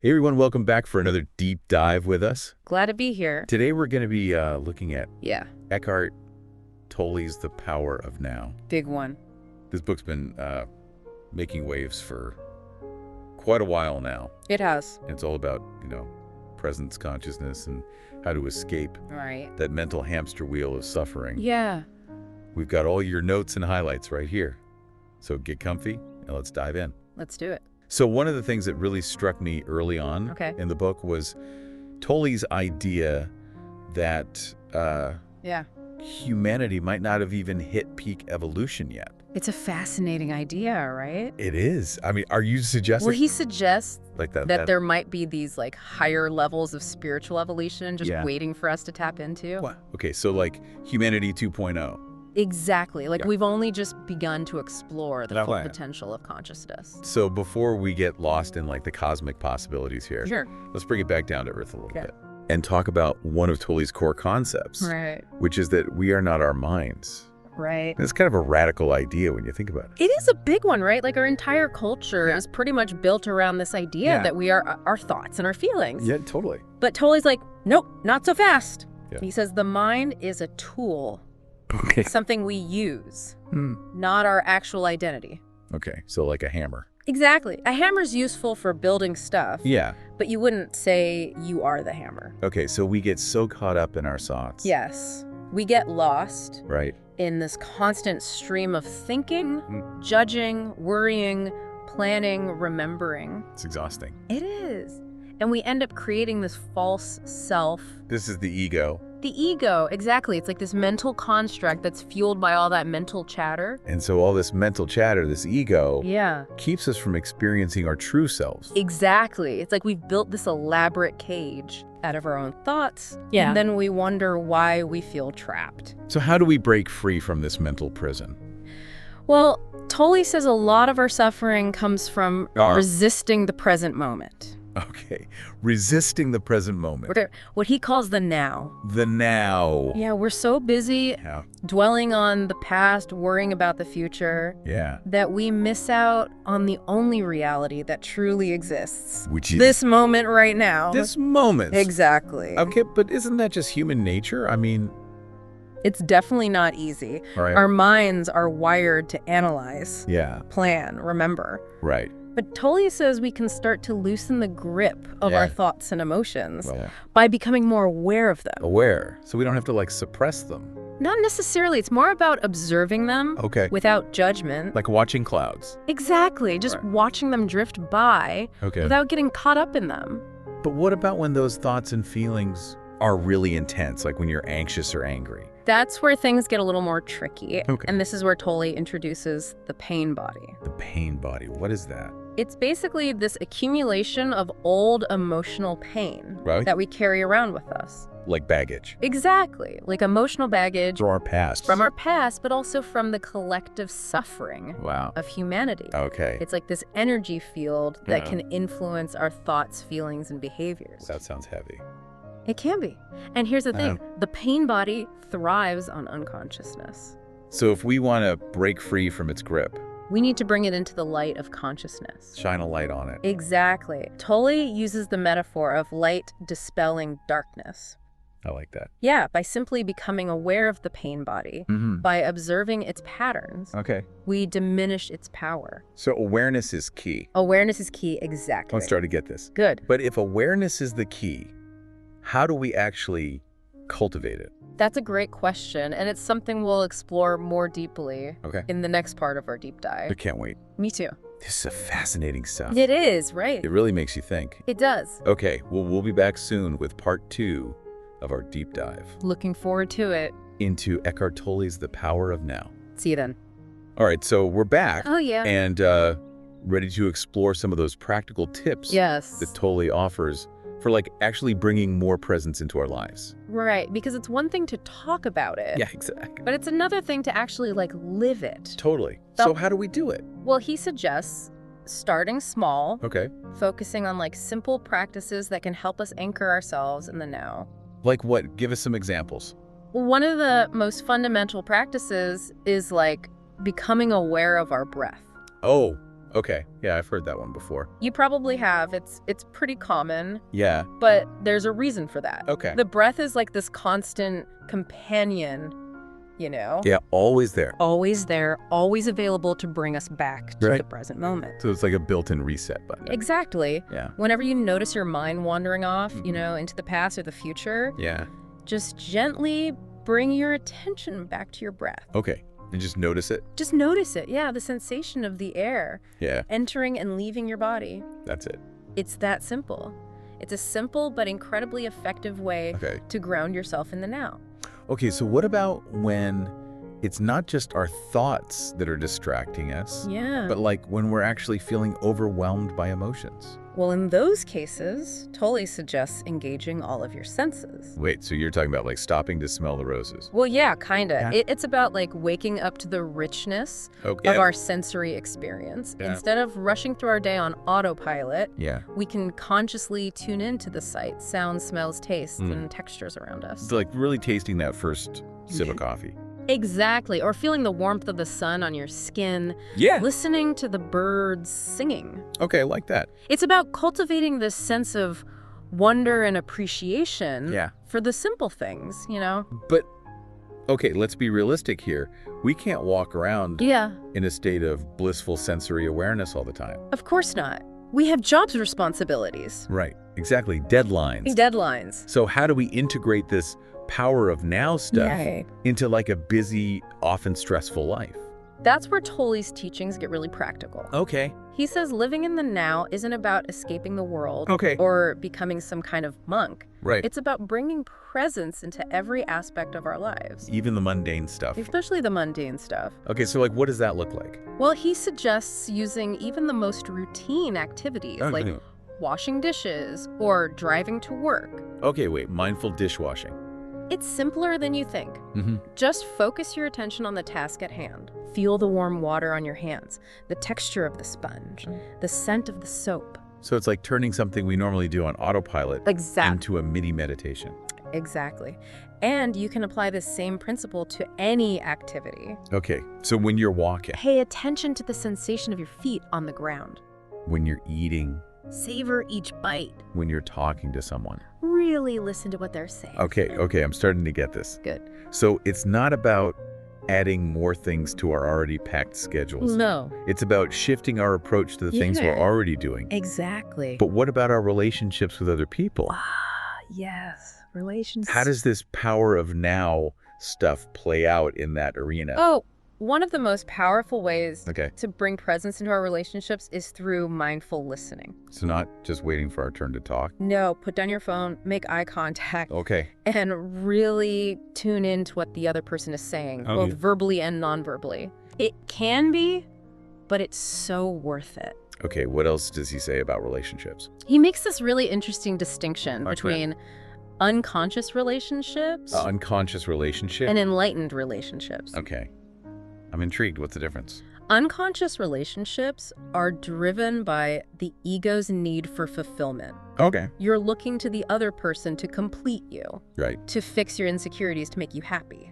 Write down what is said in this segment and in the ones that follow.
Hey everyone, welcome back for another deep dive with us. Glad to be here. Today we're going to be looking at Yeah, Eckhart Tolle's The Power of Now. big one. This book's been making waves for quite a while now. It has. It's all about, presence consciousness and how to escape Right. that mental hamster wheel of suffering. Yeah. We've got all your notes and highlights right here. So get comfy and let's dive in. Let's do it. So one of the things that really struck me early on in the book was Tolle's idea that Yeah. humanity might not have even hit peak evolution yet. It's a fascinating idea, right? It is. I mean, are you suggesting Well, he suggests like that there might be these like higher levels of spiritual evolution just Yeah. waiting for us to tap into. What? Okay, so like humanity 2.0. Exactly. Like Yeah. we've only just begun to explore the full Right. potential of consciousness. So before we get lost in like the cosmic possibilities here, Sure. let's bring it back down to earth a little Okay. bit and talk about one of Tolle's core concepts, Right. which is that we are not our minds. Right. And it's kind of a radical idea when you think about it. It is a big one, right? Like our entire culture is pretty much built around this idea Yeah. that we are our thoughts and our feelings. Yeah, totally. But Tolle's like, nope, not so fast. Yeah. He says the mind is a tool, Okay. something we use, Hmm. not our actual identity. Okay, so like a hammer. Exactly. A hammer's useful for building stuff, Yeah. but you wouldn't say you are the hammer. Okay, so we get so caught up in our thoughts. Yes. We get lost Right. in this constant stream of thinking, Mm. judging, worrying, planning, remembering. It's exhausting. It is. And we end up creating this false self. This is the ego. The ego, exactly. It's like this mental construct that's fueled by all that mental chatter. And so all this mental chatter, this ego, Yeah. keeps us from experiencing our true selves. Exactly. It's like we've built this elaborate cage out of our own thoughts. Yeah. And then we wonder why we feel trapped. So how do we break free from this mental prison? Well, Tolle says a lot of our suffering comes from Our- resisting the present moment. Okay, resisting the present moment. What he calls the now. The now. Yeah, we're so busy Yeah. dwelling on the past, worrying about the future, Yeah. that we miss out on the only reality that truly exists. Which is This moment right now. this moment. Exactly. Okay, but isn't that just human nature? I mean, It's definitely not easy. all right. Our minds are wired to analyze, Yeah, plan, remember. right. But Tolle says we can start to loosen the grip of Yeah. our thoughts and emotions Well, by becoming more aware of them. aware. So we don't have to like suppress them. Not necessarily. It's more about observing them Okay. without judgment. Like watching clouds. Exactly. Just Right. watching them drift by Okay. without getting caught up in them. But what about when those thoughts and feelings are really intense, like when you're anxious or angry? That's where things get a little more tricky. Okay. And this is where Tolle introduces the pain body. The pain body, what is that? It's basically this accumulation of old emotional pain Right. that we carry around with us. Like baggage. Exactly. Like emotional baggage From our past. from our past, but also from the collective suffering Wow. of humanity. Okay. It's like this energy field that Yeah. can influence our thoughts, feelings, and behaviors. That sounds heavy. It can be. And here's the thing. Um, The pain body thrives on unconsciousness. So if we want to break free from its grip, We need to bring it into the light of consciousness. shine a light on it. Exactly. Tolle uses the metaphor of light dispelling darkness. I like that. Yeah, by simply becoming aware of the pain body, Mm-hmm. by observing its patterns, Okay. we diminish its power. So awareness is key. Awareness is key, exactly. I'm starting to get this. Good. But if awareness is the key, how do we actually cultivate it? That's a great question, and it's something we'll explore more deeply Okay. in the next part of our deep I dive. can't wait. Me too. This is fascinating stuff. It is, right? It really makes you think. It does. Okay, well, we'll be back soon with part 2 of our deep dive Looking forward to it. into Eckhart Tolle's The Power of Now. See you then. All right, so we're back Oh, yeah. and ready to explore some of those practical tips Yes. that Tolle offers for like actually bringing more presence into our lives. Right, because it's one thing to talk about it. Yeah, exactly. But it's another thing to actually like live it. Totally. So- So how do we do it? Well, he suggests starting small, Okay. focusing on like simple practices that can help us anchor ourselves in the now. Like what? Give us some examples. One of the most fundamental practices is like becoming aware of our breath. Oh, Okay. Yeah, I've heard that one before. You probably have. It's pretty common, Yeah. but there's a reason for that. Okay. The breath is like this constant companion, you know? Yeah, always there. Always there, always available to bring us back to Right. the present moment. So it's like a built-in reset button. Exactly. Yeah. Whenever you notice your mind wandering off, you know, into the past or the future, Yeah. just gently bring your attention back to your breath. Okay. And just notice it. Just notice it. Yeah, the sensation of the air Yeah. entering and leaving your body. That's it. It's that simple. It's a simple but incredibly effective way Okay. to ground yourself in the now. Okay, so what about when it's not just our thoughts that are distracting us, Yeah. but like when we're actually feeling overwhelmed by emotions? Well, in those cases, Tolle suggests engaging all of your senses. Wait, so you're talking about like stopping to smell the roses? Well, yeah, kind of. Yeah. It's about like waking up to the richness Okay. of our sensory experience. Yeah. Instead of rushing through our day on autopilot, Yeah. we can consciously tune into the sights, sounds, smells, tastes, Mm. and textures around us. It's like really tasting that first sip of coffee. Exactly. Or feeling the warmth of the sun on your skin, Yeah. listening to the birds singing. Okay, I like that. It's about cultivating this sense of wonder and appreciation Yeah. for the simple things, you know? But, okay, let's be realistic here. We can't walk around Yeah, in a state of blissful sensory awareness all the time. of course not. We have jobs responsibilities, Right. Exactly. Deadlines. deadlines. So how do we integrate this power of now stuff Yay. into like a busy, often stressful life? That's where Tolle's teachings get really practical. Okay. He says living in the now isn't about escaping the world Okay. or becoming some kind of monk. Right. It's about bringing presence into every aspect of our lives, Even the mundane stuff. especially the mundane stuff. Okay, so like what does that look like? Well, he suggests using even the most routine activities like washing dishes or driving to work. Okay, wait, mindful dishwashing. It's simpler than you think. Mm-hmm. Just focus your attention on the task at hand. Feel the warm water on your hands, the texture of the sponge, the scent of the soap. So it's like turning something we normally do on autopilot Exactly. into a mini meditation. Exactly. And you can apply this same principle to any activity. Okay, so when you're walking, Pay attention to the sensation of your feet on the ground. when you're eating, Savor each bite. when you're talking to someone. Really listen to what they're saying. Okay, I'm starting to get this. Good. So it's not about adding more things to our already packed schedules. No. It's about shifting our approach to the things we're Yeah. already doing. Exactly. But what about our relationships with other people? Yes. Relationships. How does this power of now stuff play out in that arena? Oh, one of the most powerful ways Okay, to bring presence into our relationships is through mindful listening. so not just waiting for our turn to talk. No, put down your phone, make eye contact, Okay, and really tune into what the other person is saying, both verbally and non-verbally. It can be, but it's so worth it. okay, what else does he say about relationships? He makes this really interesting distinction Okay. between unconscious relationships Unconscious relationship? and enlightened relationships. Okay, I'm intrigued. What's the difference? Unconscious relationships are driven by the ego's need for fulfillment. Okay. You're looking to the other person to complete you, Right. to fix your insecurities, to make you happy.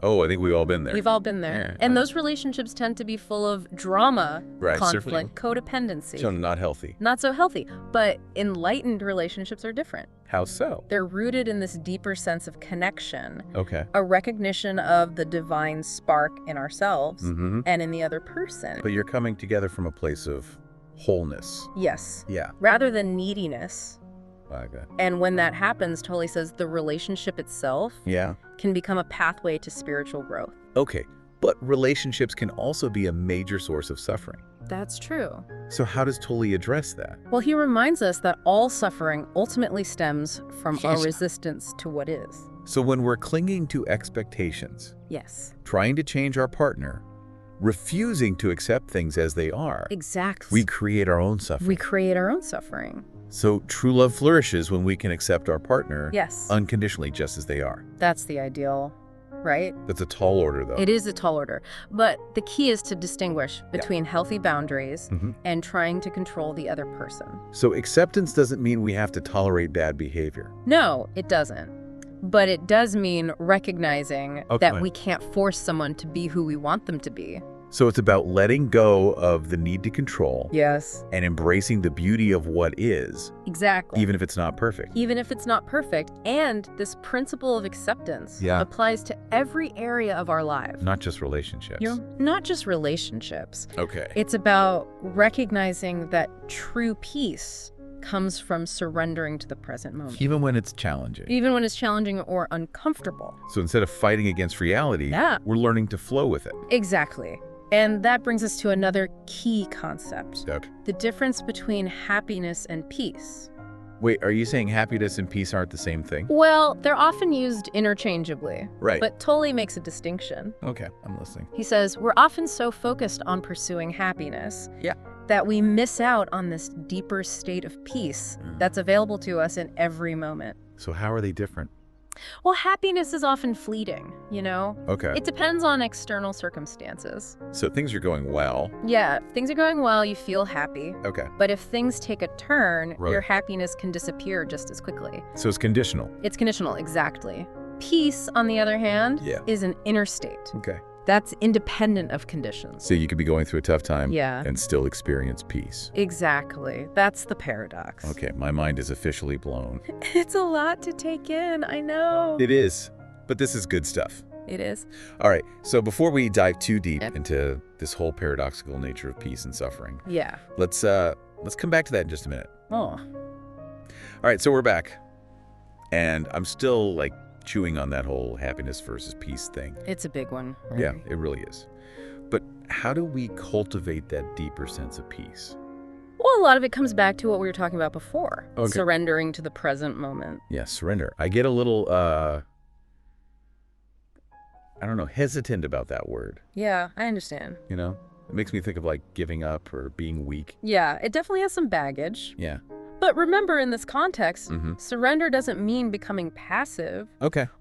Oh, I think we've all been there. We've all been there. Yeah. And those relationships tend to be full of drama, Right, conflict, codependency. So not healthy. Not so healthy. But enlightened relationships are different. How so? They're rooted in this deeper sense of connection, Okay. a recognition of the divine spark in ourselves Mm-hmm. and in the other person. But you're coming together from a place of wholeness. Yes. Yeah. Rather than neediness. Okay. And when that happens, Tolle says the relationship itself Yeah. can become a pathway to spiritual growth. Okay. But relationships can also be a major source of suffering. That's true. So how does Tolle address that? Well, he reminds us that all suffering ultimately stems from our Yes. resistance to what is. So when we're clinging to expectations, Yes. trying to change our partner, refusing to accept things as they are, Exactly. we create our own suffering. We create our own suffering. So true love flourishes when we can accept our partner Yes. unconditionally just as they are. That's the ideal, right? That's a tall order, though. It is a tall order. But the key is to distinguish between healthy boundaries Mhm. and trying to control the other person. So acceptance doesn't mean we have to tolerate bad behavior. No, it doesn't. But it does mean recognizing Okay. that we can't force someone to be who we want them to be. So it's about letting go of the need to control. Yes. And embracing the beauty of what is. Exactly. Even if it's not perfect. Even if it's not perfect. And this principle of acceptance applies to every area of our lives. Not just relationships. Not just relationships. Okay. It's about recognizing that true peace comes from surrendering to the present moment. Even when it's challenging. Even when it's challenging or uncomfortable. So instead of fighting against reality, we're learning to flow with it. Exactly. And that brings us to another key concept. Okay. The difference between happiness and peace. Wait, are you saying happiness and peace aren't the same thing? Well, they're often used interchangeably. Right. But Tolle makes a distinction. Okay, I'm listening. He says, we're often so focused on pursuing happiness that we miss out on this deeper state of peace that's available to us in every moment. So how are they different? Well, happiness is often fleeting, you know? Okay. It depends on external circumstances. So things are going well. Yeah, if things are going well, you feel happy. Okay. But if things take a turn, your happiness can disappear just as quickly. So it's conditional. It's conditional, exactly. Peace, on the other hand, is an inner state. Okay. That's independent of conditions. So you could be going through a tough time and still experience peace. Exactly. That's the paradox. Okay, my mind is officially blown. It's a lot to take in, I know. It is, but this is good stuff. It is. All right, so before we dive too deep into this whole paradoxical nature of peace and suffering, let's come back to that in just a minute. Oh. All right, so we're back. And I'm still like chewing on that whole happiness versus peace thing. It's a big one. Right? Yeah, it really is. But how do we cultivate that deeper sense of peace? Well, a lot of it comes back to what we were talking about before. Surrendering to the present moment. Yeah, surrender. I get a little, I don't know, hesitant about that word. Yeah, I understand. You know? It makes me think of like giving up or being weak. Yeah, it definitely has some baggage. Yeah. But remember, in this context, surrender doesn't mean becoming passive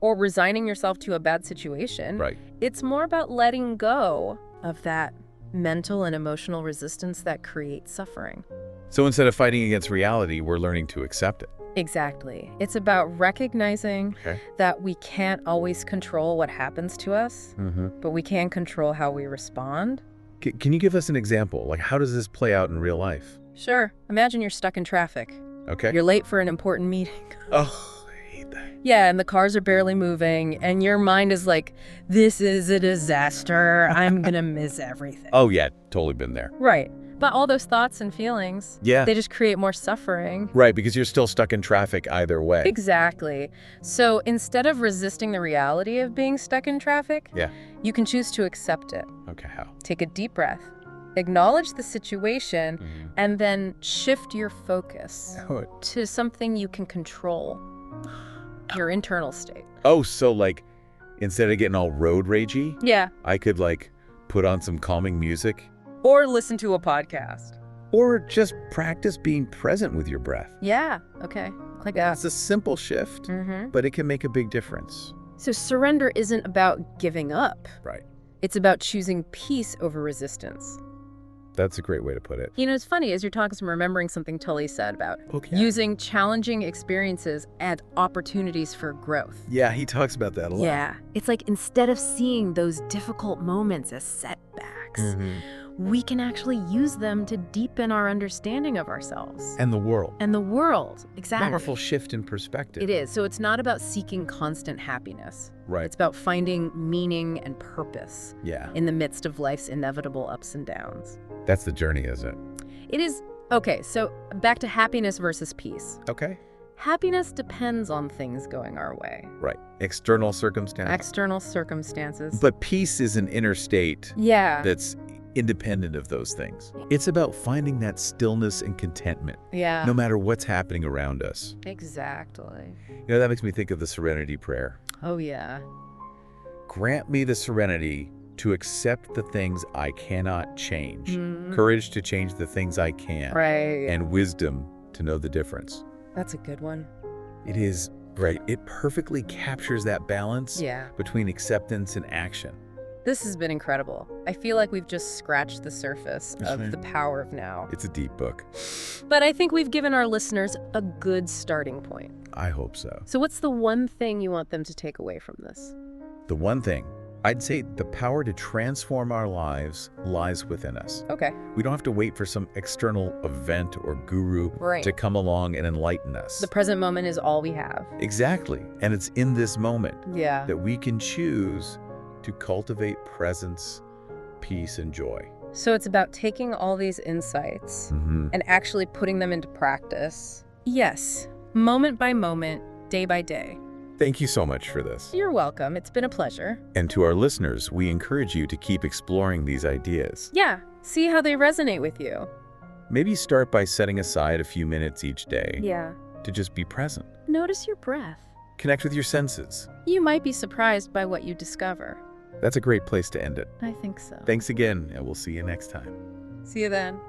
or resigning yourself to a bad situation. Right. It's more about letting go of that mental and emotional resistance that creates suffering. So instead of fighting against reality, we're learning to accept it. Exactly. It's about recognizing that we can't always control what happens to us, but we can control how we respond. Can you give us an example? Like, how does this play out in real life? Sure. Imagine you're stuck in traffic. Okay. You're late for an important meeting. Oh, I hate that. Yeah, and the cars are barely moving, and your mind is like, this is a disaster. I'm gonna miss everything. Oh, yeah. Totally been there. Right. But all those thoughts and feelings, they just create more suffering. Right, because you're still stuck in traffic either way. Exactly. So instead of resisting the reality of being stuck in traffic, you can choose to accept it. Okay, how? Take a deep breath. Acknowledge the situation, and then shift your focus to something you can control, your internal state. Oh, so like, instead of getting all road ragey, I could like put on some calming music. Or listen to a podcast. Or just practice being present with your breath. Yeah, okay, like that. It's a simple shift, but it can make a big difference. So surrender isn't about giving up. Right. It's about choosing peace over resistance. That's a great way to put it. You know, it's funny, as you're talking, I'm remembering something Tolle said about using challenging experiences as opportunities for growth. Yeah, he talks about that a lot. Yeah, it's like instead of seeing those difficult moments as setbacks, we can actually use them to deepen our understanding of ourselves. And the world. And the world, exactly. Powerful shift in perspective. It is. So it's not about seeking constant happiness. Right. It's about finding meaning and purpose in the midst of life's inevitable ups and downs. That's the journey, isn't it? It is. Okay, so back to happiness versus peace. Okay. Happiness depends on things going our way. Right. External circumstances. External circumstances. But peace is an inner state that's independent of those things. It's about finding that stillness and contentment. No matter what's happening around us. Exactly. You know, that makes me think of the serenity prayer. Oh, yeah. Grant me the serenity to accept the things I cannot change, courage to change the things I can, and wisdom to know the difference. That's a good one. It is, right? It perfectly captures that balance between acceptance and action. This has been incredible. I feel like we've just scratched the surface of the power of now. It's a deep book. But I think we've given our listeners a good starting point. I hope so. So what's the one thing you want them to take away from this? The one thing I'd say the power to transform our lives lies within us. Okay. We don't have to wait for some external event or guru to come along and enlighten us. The present moment is all we have. Exactly. And it's in this moment that we can choose to cultivate presence, peace, and joy. So it's about taking all these insights and actually putting them into practice. Yes, moment by moment, day by day. Thank you so much for this. You're welcome. It's been a pleasure. And to our listeners, we encourage you to keep exploring these ideas. Yeah, see how they resonate with you. Maybe start by setting aside a few minutes each day to just be present. Notice your breath. Connect with your senses. You might be surprised by what you discover. That's a great place to end it. I think so. Thanks again, and we'll see you next time. See you then.